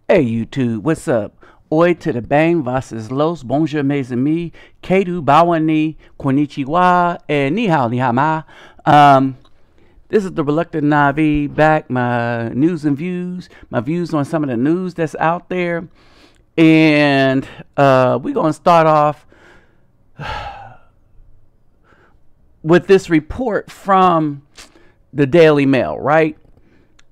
Hey YouTube, what's up? Oi to the bang versus los, bonjour mes amis, kedu bawani, konnichiwa, and ni hao ma. This is the Reluctant Navi back, my news and views, my views on some of the news that's out there. And we're going to start off with this report from the Daily Mail, right?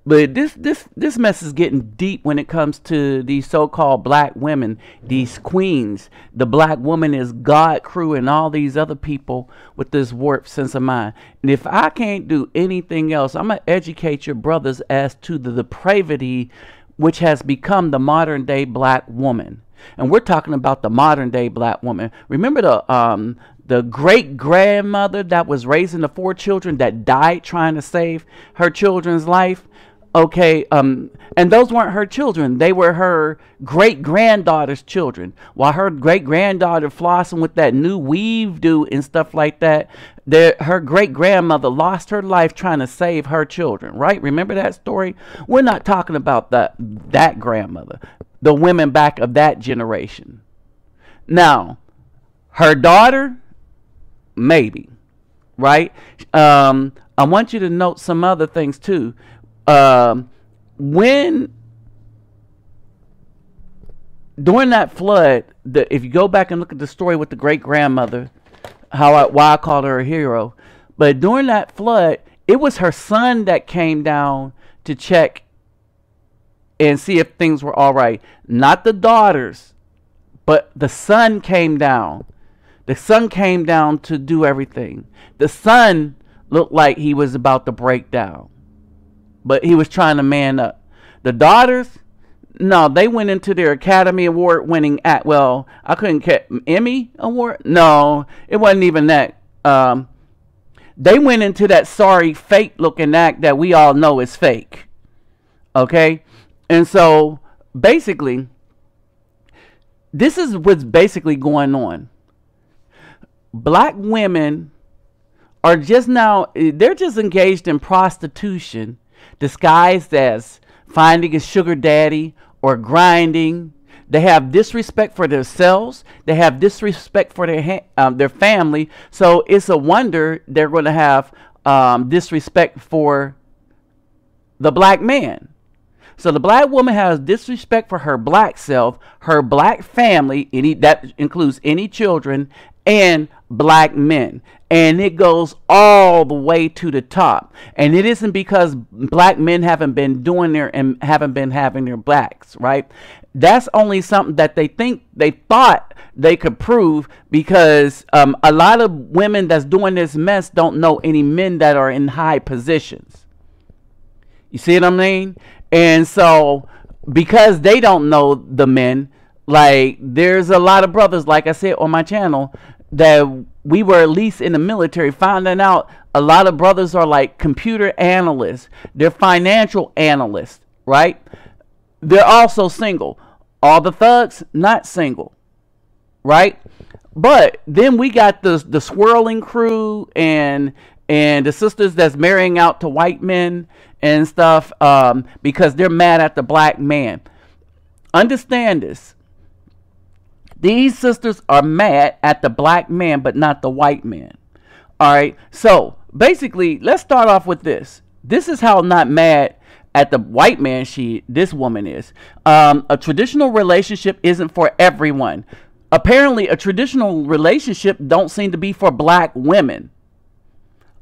But this mess is getting deep when it comes to these so-called black women, these queens. The black woman is God crew and all these other people with this warped sense of mind. And if I can't do anything else, I'm going to educate your brothers as to the depravity which has become the modern day black woman. And we're talking about the modern day black woman. Remember the great grandmother that was raising the 4 children that died trying to save her children's life? Okay, and those weren't her children. They were her great-granddaughter's children. While her great-granddaughter flossing with that new weave do and stuff like that, her great-grandmother lost her life trying to save her children, right? Remember that story? We're not talking about that grandmother, the women back of that generation. Now, her daughter, maybe, right? I want you to note some other things, too. When during that flood, if you go back and look at the story with the great grandmother, why I called her a hero, but during that flood, it was her son that came down to check and see if things were all right. Not the daughters, but the son came down. The son came down to do everything. The son looked like he was about to break down, but he was trying to man up. The daughters, no, they went into their Academy Award winning act. Well, I couldn't get Emmy Award. No, it wasn't even that. They went into that sorry, fake looking act that we all know is fake. Okay. And so basically, this is what's basically going on. Black women are just now, they're just engaged in prostitution, disguised as finding a sugar daddy or grinding. They have disrespect for themselves. They have disrespect for their family. So it's a wonder they're going to have disrespect for the black man. So the black woman has disrespect for her black self, her black family, that includes any children, and black men. And it goes all the way to the top. And it isn't because black men haven't been doing haven't been having their blacks, right? That's only something that they thought they could prove, because a lot of women that's doing this mess don't know any men that are in high positions. You see what I mean? And so because they don't know the men, like there's a lot of brothers, like I said on my channel, that we were at least in the military, finding out a lot of brothers are like computer analysts. They're financial analysts, right? They're also single. All the thugs, not single, right? But then we got the swirling crew and the sisters that's marrying out to white men and stuff, because they're mad at the black man. Understand this. These sisters are mad at the black man, but not the white man. All right. So basically, let's start off with this. This is how not mad at the white man this woman is. A traditional relationship isn't for everyone. Apparently, a traditional relationship don't seem to be for black women.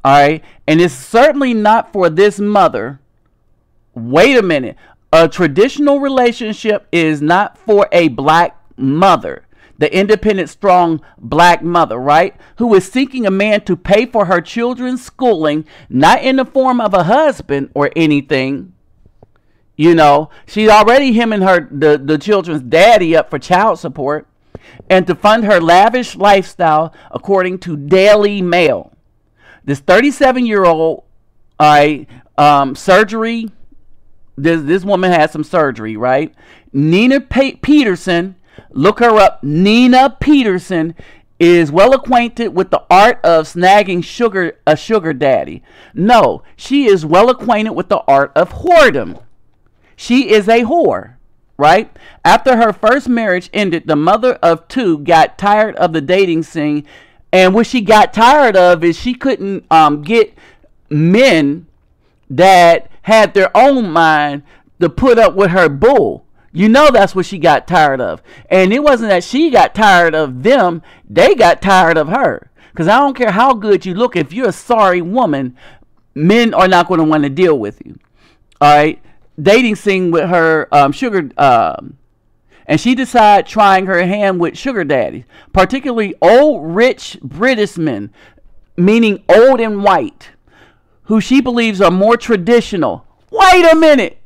All right. And it's certainly not for this mother. Wait a minute. A traditional relationship is not for a black mother, the independent, strong black mother, right? Who is seeking a man to pay for her children's schooling, not in the form of a husband or anything. You know, she's already hemming the children's daddy up for child support, and to fund her lavish lifestyle, according to Daily Mail. This 37-year-old, surgery. This woman had some surgery, right? Nina Peterson, look her up. Nina Peterson is well acquainted with the art of snagging a sugar daddy. No, she is well acquainted with the art of whoredom. She is a whore. right? After her first marriage ended, the mother of two got tired of the dating scene. And what she got tired of is she couldn't get men that had their own mind to put up with her bull. You know, that's what she got tired of. And it wasn't that she got tired of them. They got tired of her. Because I don't care how good you look. If you're a sorry woman, men are not going to want to deal with you. All right. Dating scene with her and she decided trying her hand with sugar daddies, particularly old rich British men, meaning old and white, who she believes are more traditional. Wait a minute.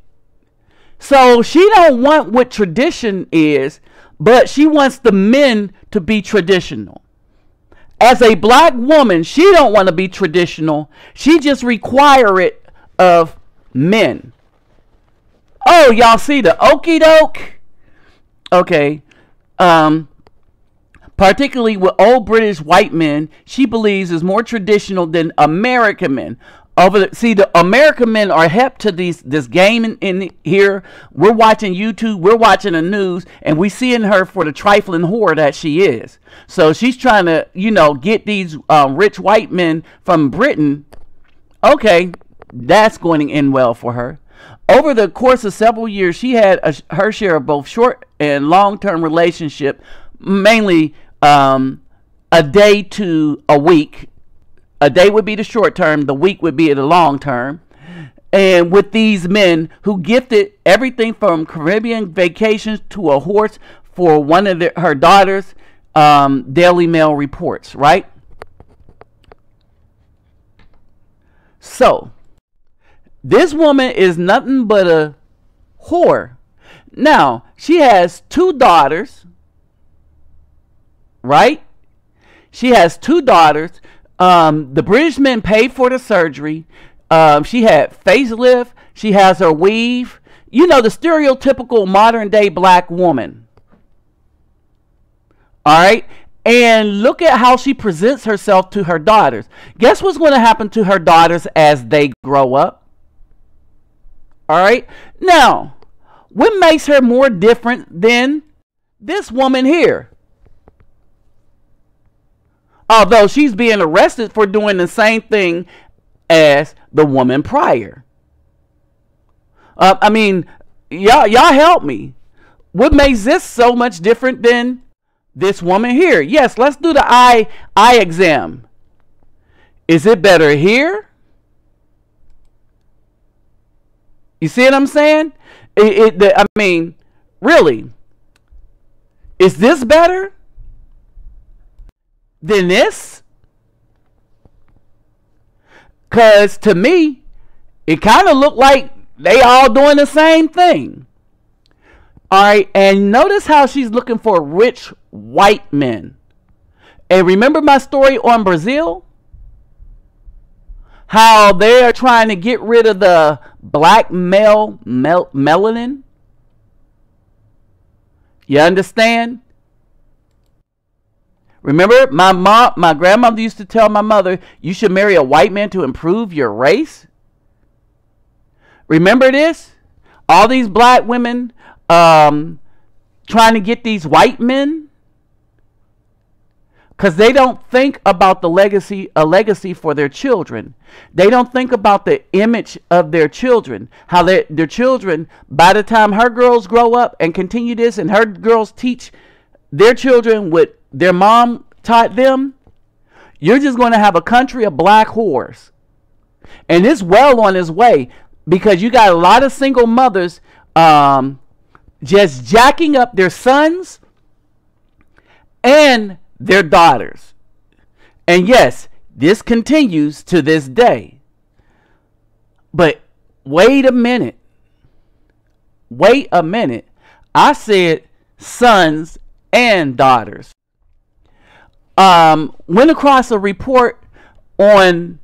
So she don't want what tradition is, but she wants the men to be traditional. As a black woman, she don't want to be traditional. She just require it of men. Oh, y'all see the okie doke? Okay. Particularly with old British white men, she believes is more traditional than American men. See, the American men are hep to this game in here. We're watching YouTube, we're watching the news, and we seeing her for the trifling whore that she is. So she's trying to, get these rich white men from Britain. Okay, that's going to end well for her. Over the course of several years, she had her share of both short and long-term relationship, mainly a day to a week. A day would be the short term, the week would be the long term. And with these men who gifted everything from Caribbean vacations to a horse for one of her daughters, Daily Mail reports, right? So, this woman is nothing but a whore. Now, she has two daughters, right? She has two daughters. The British men paid for the surgery. She had facelift. She has her weave. The stereotypical modern day black woman. All right. And look at how she presents herself to her daughters. Guess what's going to happen to her daughters as they grow up? All right. Now, what makes her more different than this woman here? Although she's being arrested for doing the same thing as the woman prior. Y'all help me. What makes this so much different than this woman here? Yes, let's do the eye exam. Is it better here? You see what I'm saying? Really? Is this better than this? Because to me, it kind of looked like they all doing the same thing. All right, and notice how she's looking for rich white men. And remember my story on Brazil? How they're trying to get rid of the black male melanin? You understand? Remember, my grandmother used to tell my mother, you should marry a white man to improve your race. Remember this? All these black women trying to get these white men. Because they don't think about a legacy for their children. They don't think about the image of their children. How their children, by the time her girls grow up and continue this, and her girls teach their children what their mom taught them, you're just going to have a country of black whores. And it's well on its way, because you got a lot of single mothers just jacking up their sons and their daughters. And yes, this continues to this day. But wait a minute. I said sons and daughters. Went across a report on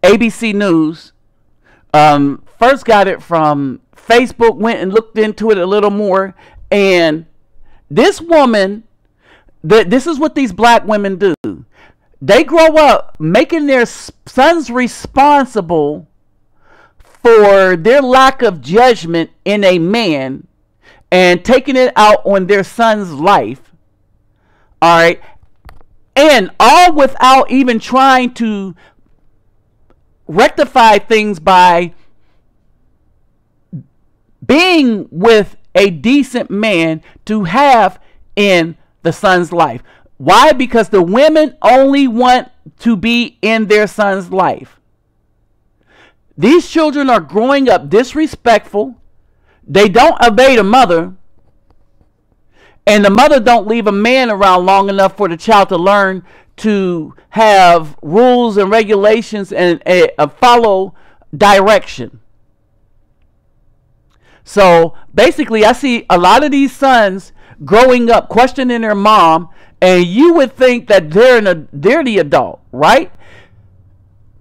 ABC News. First got it from Facebook, went and looked into it a little more, and this woman, this is what these black women do. They grow up making their sons responsible for their lack of judgment in a man and taking it out on their son's life. All right. And all without even trying to rectify things by being with a decent man to have in the son's life. Why? Because the women only want to be in their son's life. These children are growing up disrespectful. They don't obey the mother. And the mother don't leave a man around long enough for the child to learn to have rules and regulations and follow direction. So basically, I see a lot of these sons growing up questioning their mom, and you would think that they're the adult, right?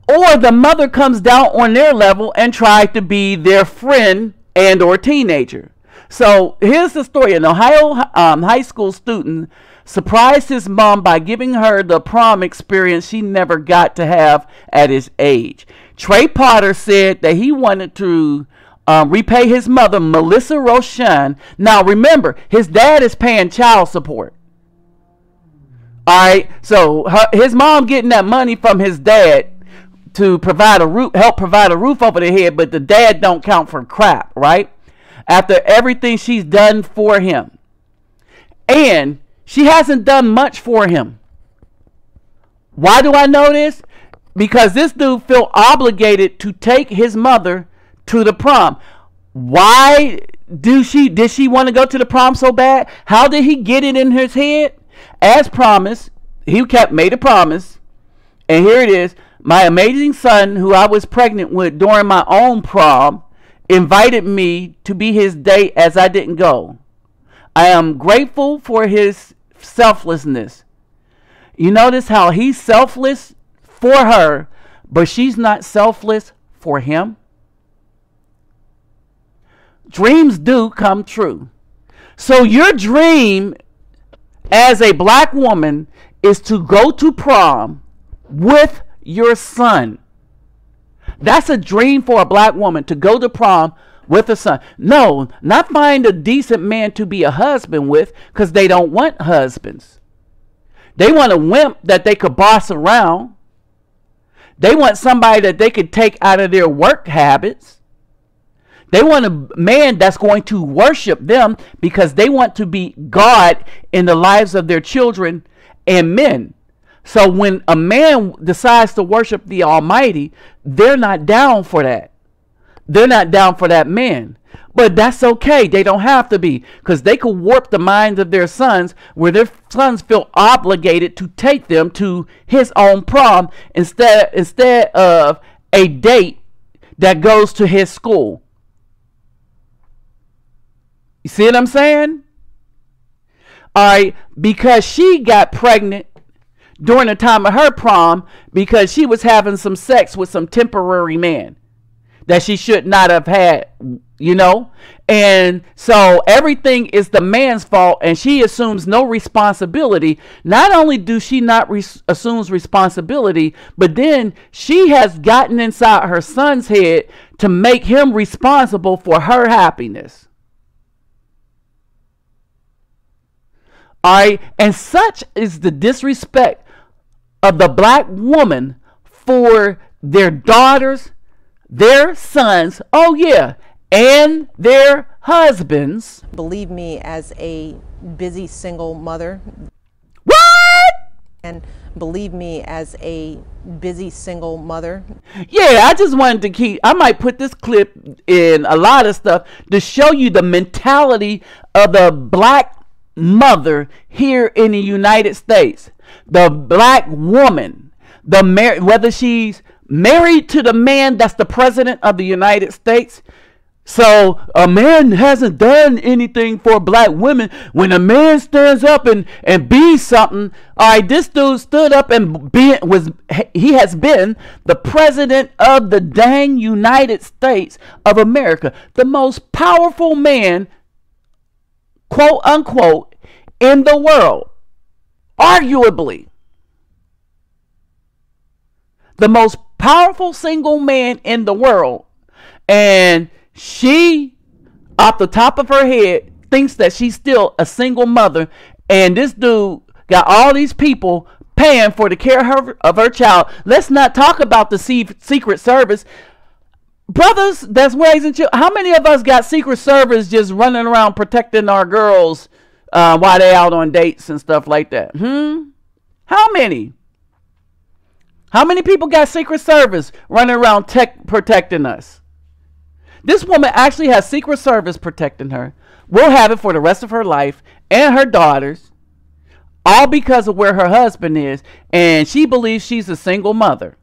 Or the mother comes down on their level and tries to be their friend and or teenager. So here's the story. An Ohio high school student surprised his mom by giving her the prom experience she never got to have at his age. Trey Potter said that he wanted to repay his mother, Melissa Roshan. Now remember, his dad is paying child support. All right, so his mom getting that money from his dad to provide a roof, help provide a roof over their head, but the dad don't count for crap, right? After everything she's done for him. And she hasn't done much for him. Why do I know this? Because this dude felt obligated to take his mother to the prom. Why did she want to go to the prom so bad? How did he get it in his head? As promised, he made a promise. And here it is. My amazing son, who I was pregnant with during my own prom, invited me to be his date as I didn't go. I am grateful for his selflessness. You notice how he's selfless for her, but she's not selfless for him? Dreams do come true. So your dream as a black woman is to go to prom with your son. That's a dream for a black woman, to go to prom with a son. No, not find a decent man to be a husband with, because they don't want husbands. They want a wimp that they could boss around. They want somebody that they could take out of their work habits. They want a man that's going to worship them, because they want to be God in the lives of their children and men. So when a man decides to worship the Almighty, they're not down for that. They're not down for that man. But that's okay. They don't have to be, because they could warp the minds of their sons, where their sons feel obligated to take them to his own prom instead of a date that goes to his school. You see what I'm saying? All right, because she got pregnant during the time of her prom because she was having some sex with some temporary man that she should not have had, you know? And so everything is the man's fault, and she assumes no responsibility. Not only do she not assumes responsibility, but then she has gotten inside her son's head to make him responsible for her happiness. All right, and such is the disrespect of the black woman for their daughters, their sons, oh yeah, and their husbands. Believe me, as a busy single mother. What? And believe me, as a busy single mother. Yeah, I just wanted to I might put this clip in a lot of stuff to show you the mentality of the black mother here in the United States. The black woman, whether she's married to the man that's the president of the United States. So a man hasn't done anything for black women. When a man stands up and be something, all right, this dude stood up and he has been the president of the dang United States of America, the most powerful man, quote unquote, in the world. Arguably the most powerful single man in the world, And she, off the top of her head, thinks that she's still a single mother. And this dude got all these people paying for the care of her child. Let's not talk about the Secret Service. Brothers that's raising children. How many of us got Secret Service just running around protecting our girls while they out on dates and stuff like that? How many? How many people got Secret Service running around protecting us? This woman actually has Secret Service protecting her. Will have it for the rest of her life and her daughters, all because of where her husband is, and she believes she's a single mother.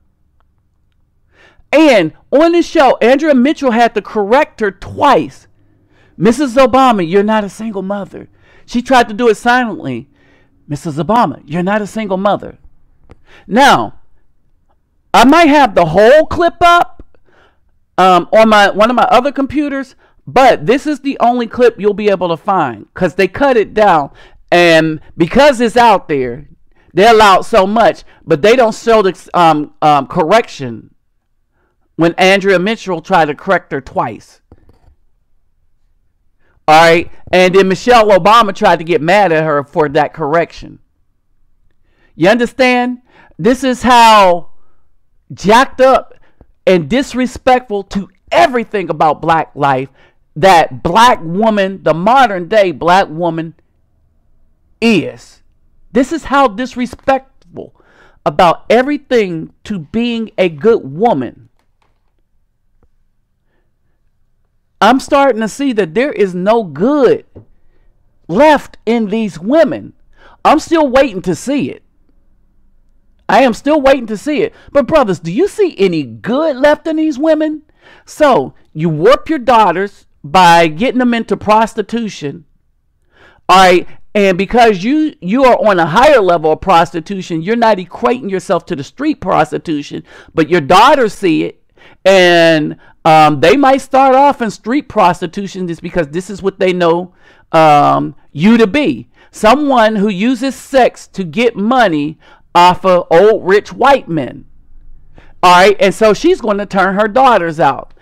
And on this show, Andrea Mitchell had to correct her twice. Mrs. Obama, you're not a single mother. She tried to do it silently. Mrs. Obama, you're not a single mother. Now, I might have the whole clip up on one of my other computers, but this is the only clip you'll be able to find because they cut it down. And because it's out there, they allowed so much, but they don't show the correction when Andrea Mitchell tried to correct her twice. All right. And then Michelle Obama tried to get mad at her for that correction. You understand? This is how jacked up and disrespectful to everything about black life that black woman, the modern day black woman, is. This is how disrespectful about everything to being a good woman. I'm starting to see that there is no good left in these women. I'm still waiting to see it. I am still waiting to see it. But brothers, do you see any good left in these women? So you warp your daughters by getting them into prostitution. All right. And because you are on a higher level of prostitution, you're not equating yourself to the street prostitution, but your daughters see it. And they might start off in street prostitution just because this is what they know you to be. Someone who uses sex to get money off of old rich white men. All right. And so she's going to turn her daughters out.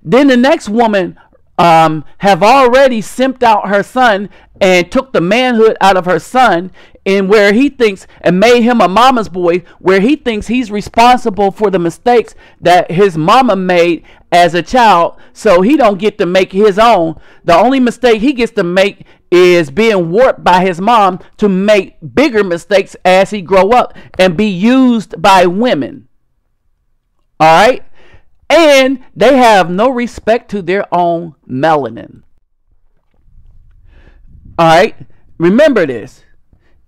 Then the next woman have already simped out her son and took the manhood out of her son, and where he thinks and made him a mama's boy, where he thinks he's responsible for the mistakes that his mama made as a child, so he don't get to make his own. The only mistake he gets to make is being warped by his mom to make bigger mistakes as he grow up and be used by women. All right. And they have no respect to their own melanin. All right. Remember this.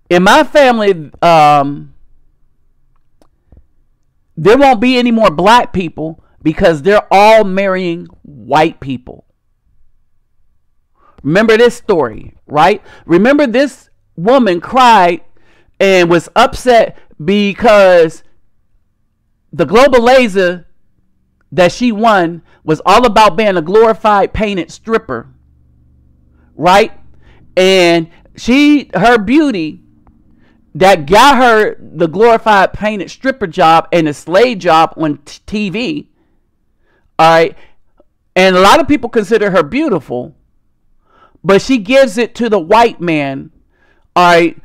In my family, there won't be any more black people because they're all marrying white people. Remember this story, right? Remember this woman cried and was upset because the Global Laser that she won was all about being a glorified painted stripper, right? And her beauty that got her the glorified painted stripper job and the slave job on TV, all right? And a lot of people consider her beautiful, but she gives it to the white man, all right,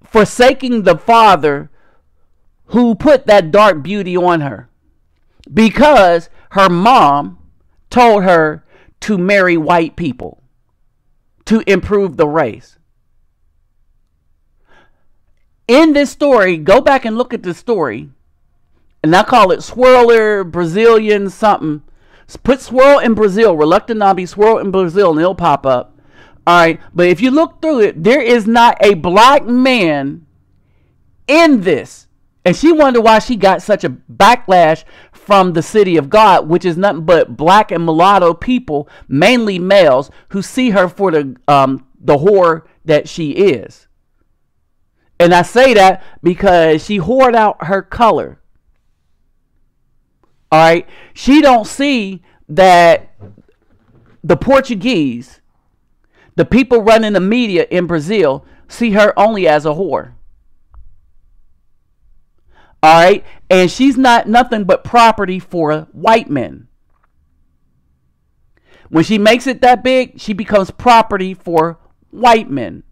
forsaking the father who put that dark beauty on her. Because her mom told her to marry white people to improve the race. In this story, go back and look at this story, and I call it Swirler Brazilian something. Put swirl in Brazil, reluctant Nabi, swirl in Brazil, and it'll pop up. All right, but if you look through it, there is not a black man in this. And she wondered why she got such a backlash from the city of God, which is nothing but black and mulatto people, mainly males, who see her for the whore that she is. And I say that because she whored out her color. All right. She don't see that the Portuguese, the people running the media in Brazil, see her only as a whore. All right. And she's not nothing but property for white men. When she makes it that big, she becomes property for white men,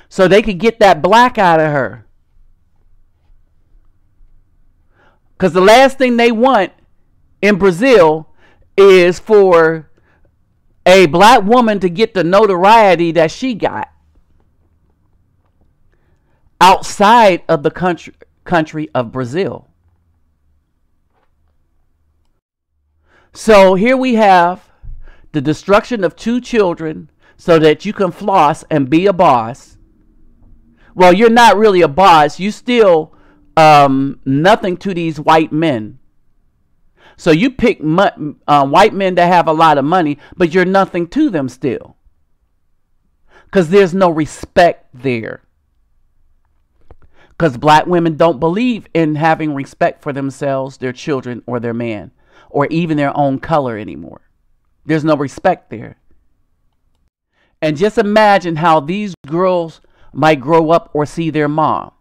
so they could get that black out of her. Because the last thing they want in Brazil is for a black woman to get the notoriety that she got outside of the country of Brazil. So here we have the destruction of 2 children so that you can floss and be a boss. Well, you're not really a boss. You still nothing to these white men. So you pick white men that have a lot of money, but you're nothing to them still. Because there's no respect there. Because black women don't believe in having respect for themselves, their children, or their man, or even their own color anymore. There's no respect there. And just imagine how these girls might grow up or see their mom.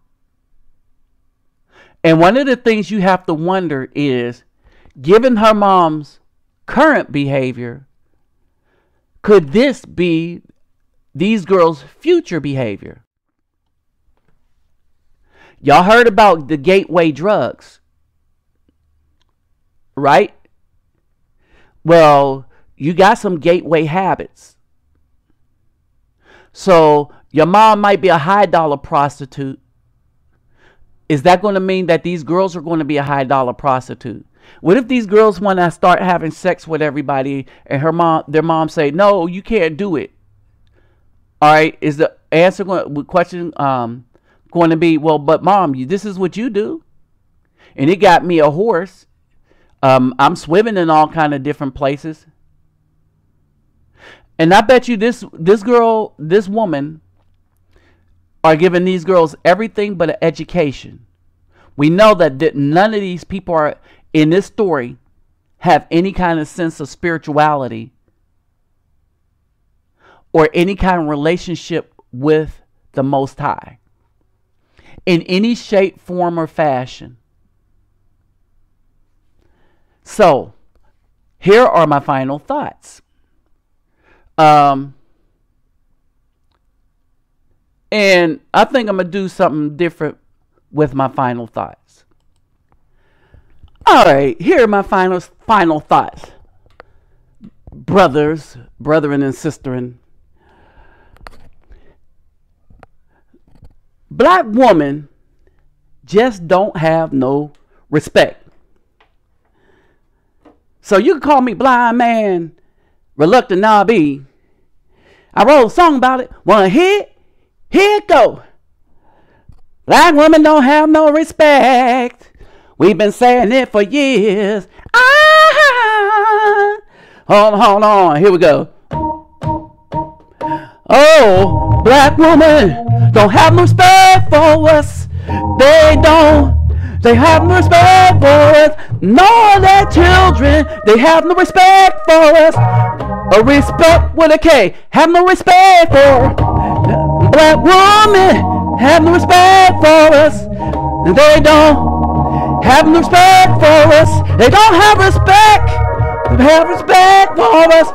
And one of the things you have to wonder is, given her mom's current behavior, could this be these girls' future behavior? Y'all heard about the gateway drugs, right? Well, you got some gateway habits. So your mom might be a high dollar prostitute. Is that going to mean that these girls are going to be a high dollar prostitute? What if these girls want to start having sex with everybody and their mom say, no, you can't do it? All right. Is the question going to be, well, but mom, this is what you do. And it got me a horse. I'm swimming in all kind of different places. And I bet you this woman are giving these girls everything but an education. We know that none of these people are in this story have any kind of sense of spirituality or any kind of relationship with the Most High in any shape, form, or fashion. So, here are my final thoughts. And I think I'm going to do something different with my final thoughts. All right, here are my final thoughts. Brethren and sisterin. Black women just don't have no respect. So you can call me blind man, reluctant Nabi. I wrote a song about it. Wanna hit? Here it go. Black women don't have no respect. We've been saying it for years. Hold on. Here we go. Oh, black women don't have no respect for us. They have no respect for us. Nor their children. They have no respect for us. A respect with a K. Have no respect for black women. Have no respect for us. They don't have no respect for us. They don't have respect. They have respect for us.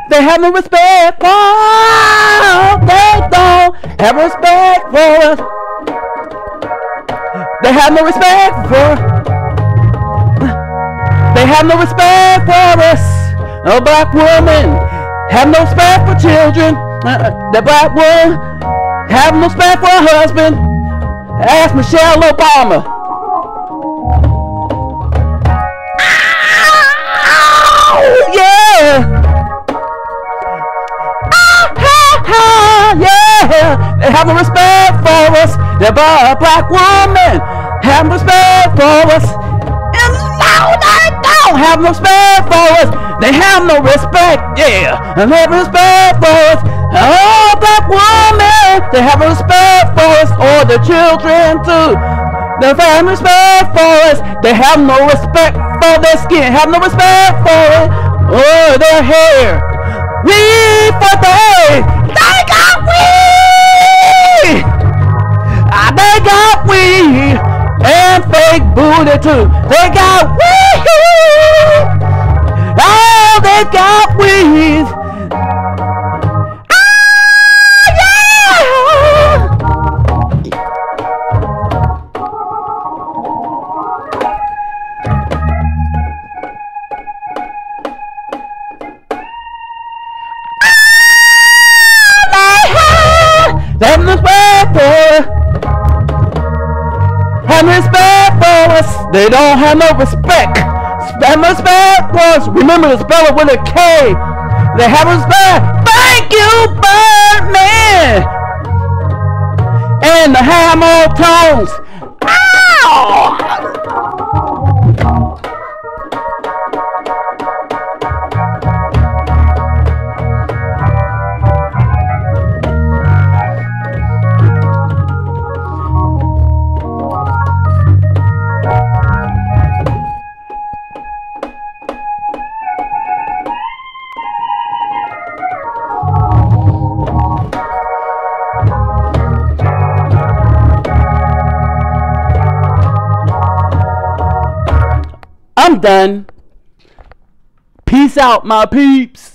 They have no respect for us. They don't have respect for us. They have no respect for. They have no respect for us. No black women have no respect for children. The black woman have no respect for her husband. Ask Michelle Obama. Oh, yeah. Yeah. They have no respect for us. The black woman have no respect for us. And no, they don't have no respect for us. They have no respect, yeah. And they have no respect for us. Oh, black woman, they have no respect for us. Or the children too. They have no respect for us. They have no respect for their skin. Have no respect for it. Or their hair. We for they got we. They got we. And fake booty too. They got we. Oh, They don't have no respect. That must spell was, remember to spell it with a K. They have respect. Thank you, Birdman. And the hammer tones. Ow! I'm done. Peace out, my peeps.